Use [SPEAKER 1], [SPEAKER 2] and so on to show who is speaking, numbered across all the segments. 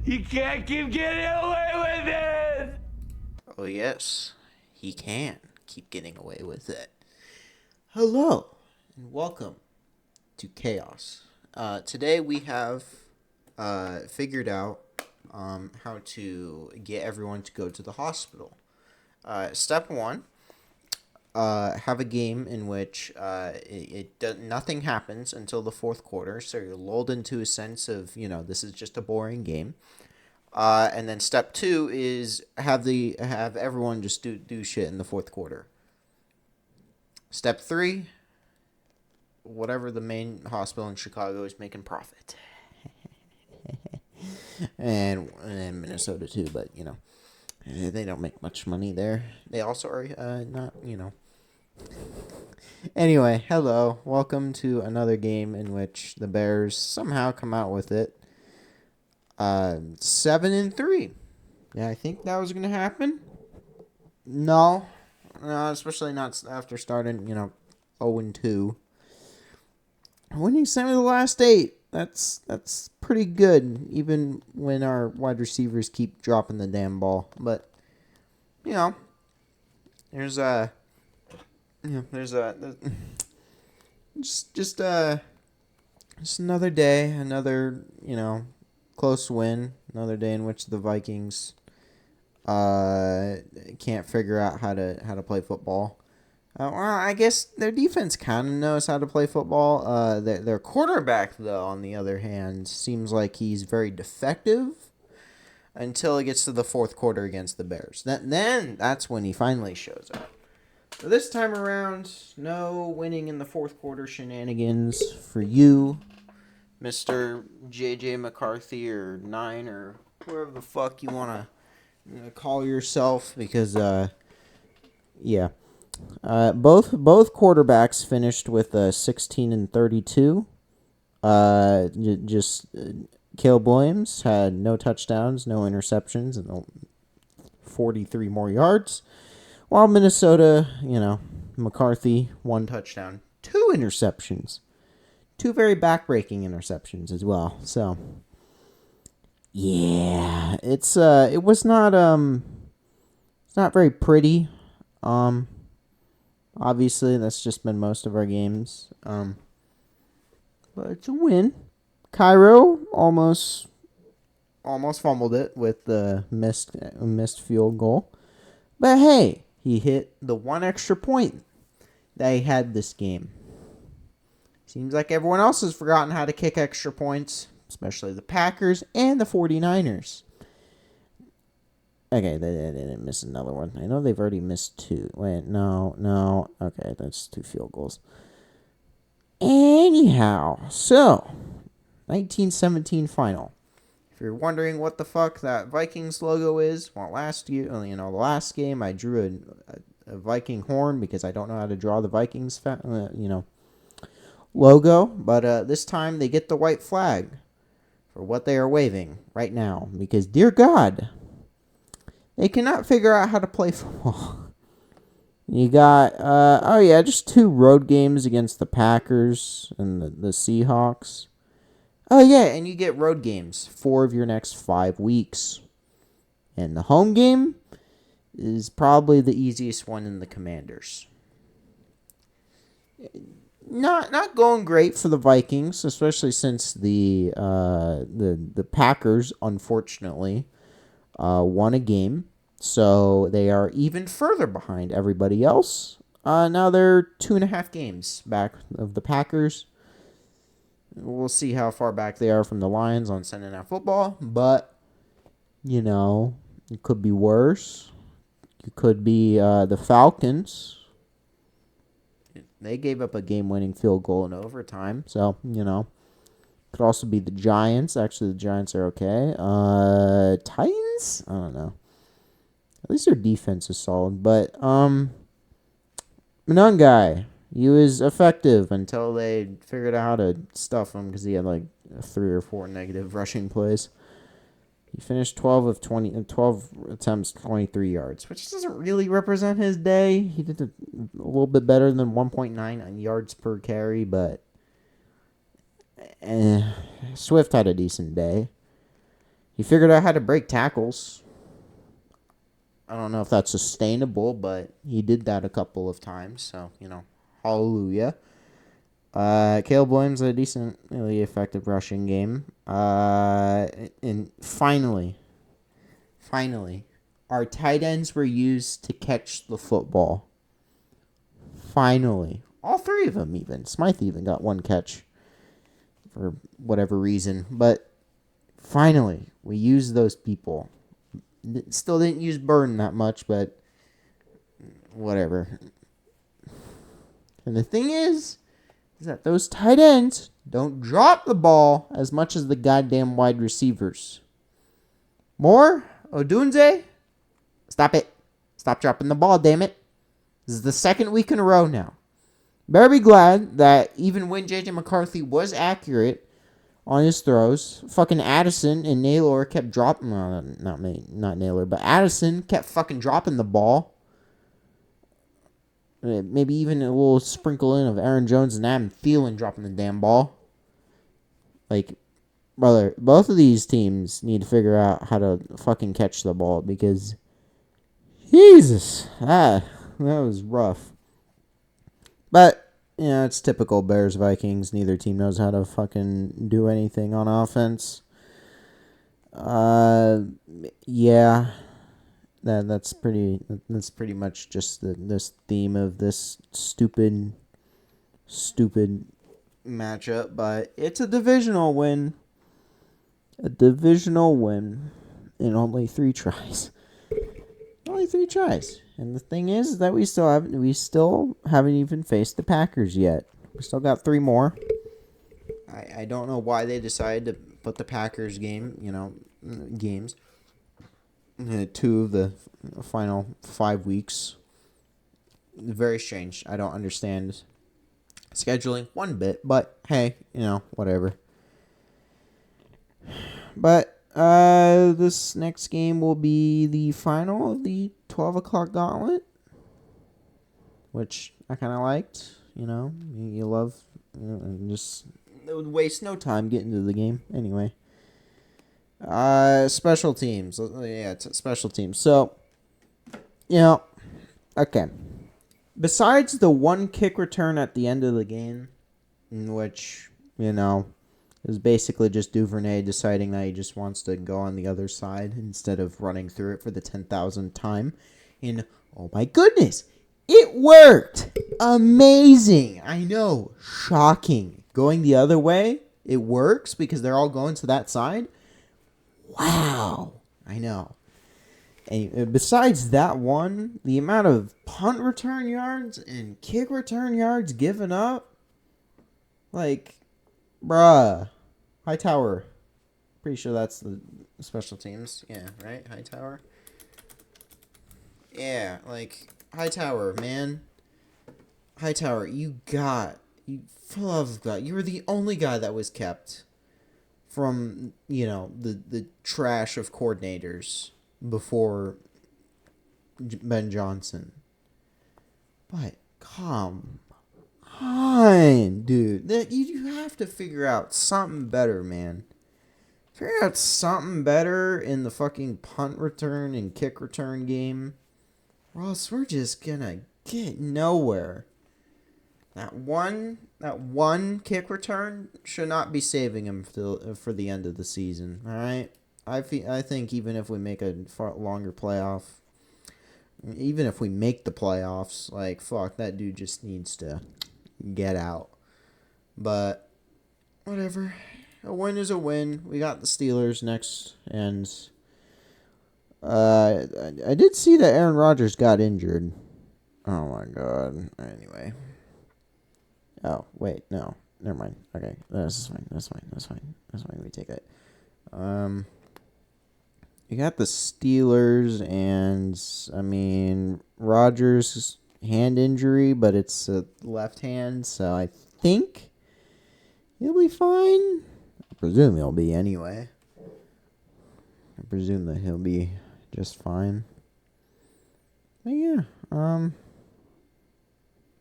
[SPEAKER 1] You can't keep getting away with it!
[SPEAKER 2] Oh, yes, he can keep getting away with it. Hello, and welcome to Chaos. Today we have figured out how to get everyone to go to the hospital. Step one, have a game in which nothing happens until the fourth quarter, so you're lulled into a sense of, this is just a boring game. And then step two is have everyone just do shit in the fourth quarter. Step three, whatever the main hospital in Chicago is making profit. and Minnesota too, but they don't make much money there. They also are not. Anyway, hello, welcome to another game in which the Bears somehow come out with it. 7-3. Yeah, I think that was gonna happen. No, especially not after starting, 0-2. Winning 7 of the last 8. That's pretty good, even when our wide receivers keep dropping the damn ball. But there's just another day, another close win, another day in which the Vikings can't figure out how to play football. Well, I guess their defense kind of knows how to play football. Their quarterback, though, on the other hand, seems like he's very defective until it gets to the fourth quarter against the Bears. Then that's when he finally shows up. So this time around, no winning in the fourth quarter shenanigans for you, Mr. J.J. McCarthy, or 9, or whoever the fuck you want to call yourself, because, yeah. Both quarterbacks finished with 16-32. Caleb Williams had no touchdowns, no interceptions, and 43 more yards. While Minnesota, McCarthy, 1 touchdown, 2 interceptions. 2 very backbreaking interceptions as well. So, yeah, it was not it's not very pretty. Obviously, that's just been most of our games. But it's a win. Cairo almost fumbled it with the missed field goal. But hey, he hit the 1 extra point that he had this game. Seems like everyone else has forgotten how to kick extra points, especially the Packers and the 49ers. Okay, they didn't miss another one. I know they've already missed 2. Wait, no. Okay, that's 2 field goals. Anyhow, so 1917 final. If you're wondering what the fuck that Vikings logo is, well, last year, the last game I drew a Viking horn because I don't know how to draw the Vikings, logo. But this time they get the white flag for what they are waving right now because, dear God, they cannot figure out how to play football. You got, just 2 road games against the Packers and the Seahawks. Oh, yeah, and you get road games 4 of your next 5 weeks. And the home game is probably the easiest one in the Commanders. Not going great for the Vikings, especially since the Packers, unfortunately, won a game. So they are even further behind everybody else. Now they're 2.5 games back of the Packers. We'll see how far back they are from the Lions on Sunday Night Football. But, it could be worse. It could be the Falcons. They gave up a game-winning field goal in overtime. So, could also be the Giants. Actually, the Giants are okay. Titans? I don't know. At least their defense is solid. But, Monangai, he was effective until they figured out how to stuff him because he had 3 or 4 negative rushing plays. He finished 12 attempts, 23 yards, which doesn't really represent his day. He did a little bit better than 1.9 yards per carry, but Swift had a decent day. He figured out how to break tackles. I don't know if that's sustainable, but he did that a couple of times. So, hallelujah. Caleb Williams had a decently effective rushing game. And finally, our tight ends were used to catch the football. Finally. All three of them even. Smythe even got one catch for whatever reason. But finally, we used those people. Still didn't use Burden that much, but whatever. And the thing is that those tight ends don't drop the ball as much as the goddamn wide receivers. Moore, Odunze, stop it. Stop dropping the ball, damn it. This is the second week in a row now. Better be glad that even when J.J. McCarthy was accurate on his throws, fucking Addison and Naylor kept dropping. No, not Naylor, but Addison kept fucking dropping the ball. Maybe even a little sprinkle in of Aaron Jones and Adam Thielen dropping the damn ball. Like, brother, both of these teams need to figure out how to fucking catch the ball because, Jesus, that was rough. But, it's typical Bears-Vikings. Neither team knows how to fucking do anything on offense. Yeah. That's pretty much just this theme of this stupid matchup. But it's a divisional win. A divisional win in only 3 tries. Only 3 tries. And the thing is that we still haven't even faced the Packers yet. We still got 3 more. I don't know why they decided to put the Packers games. 2 of the final 5 weeks. Very strange. I don't understand scheduling one bit, but hey, whatever. But this next game will be the final of the 12 o'clock gauntlet, which I kind of liked. You love, just it would waste no time getting to the game anyway. Special teams. Yeah, it's special teams. So, okay. Besides the one kick return at the end of the game, in which, is basically just Duvernay deciding that he just wants to go on the other side instead of running through it for the 10,000th time. And, oh my goodness, it worked! Amazing! I know, shocking. Going the other way, it works because they're all going to that side. Wow. I know. And besides that one, the amount of punt return yards and kick return yards given up, like, bruh. Hightower. Pretty sure that's the special teams. Yeah, right? Hightower. Yeah, like, Hightower, man. Hightower, you for the love of God, you were the only guy that was kept from, the trash of coordinators before Ben Johnson. But come on, dude. You have to figure out something better, man. Figure out something better in the fucking punt return and kick return game, or else we're just gonna get nowhere. That one kick return should not be saving him for the end of the season. All right, I think even if we make a far longer playoff, even if we make the playoffs, like, fuck, that dude just needs to get out. But whatever, a win is a win. We got the Steelers next, and I did see that Aaron Rodgers got injured. Oh my god. Anyway. Oh, wait, no. Never mind. Okay, that's fine. We take it. You got the Steelers, and, Rodgers' hand injury, but it's a left hand, so I think he'll be fine. I presume he'll be anyway. I presume that he'll be just fine. But yeah,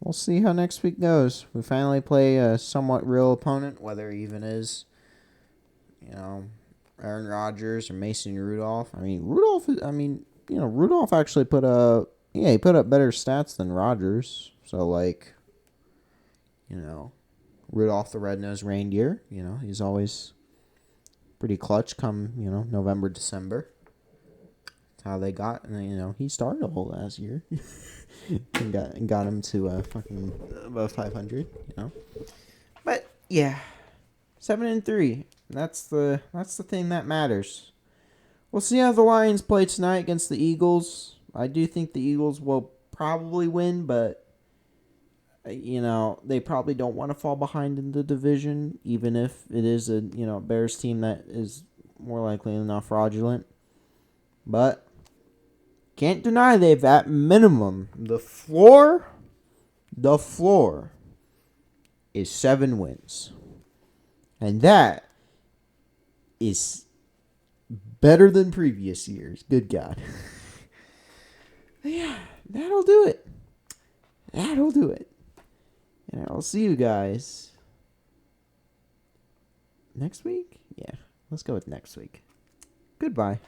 [SPEAKER 2] we'll see how next week goes. We finally play a somewhat real opponent, whether it even is, Aaron Rodgers or Mason Rudolph. I mean, Rudolph actually put up better stats than Rodgers. So like, Rudolph the Red-Nosed Reindeer, he's always pretty clutch come, November, December. That's how they got, and he started all last year. and got him to fucking above 500, But yeah, 7-3. That's the thing that matters. We'll see how the Lions play tonight against the Eagles. I do think the Eagles will probably win, but they probably don't want to fall behind in the division, even if it is a Bears team that is more likely than not fraudulent. But can't deny they've at minimum the floor is 7 wins. And that is better than previous years. Good God. Yeah, that'll do it. And I'll see you guys next week? Yeah, let's go with next week. Goodbye.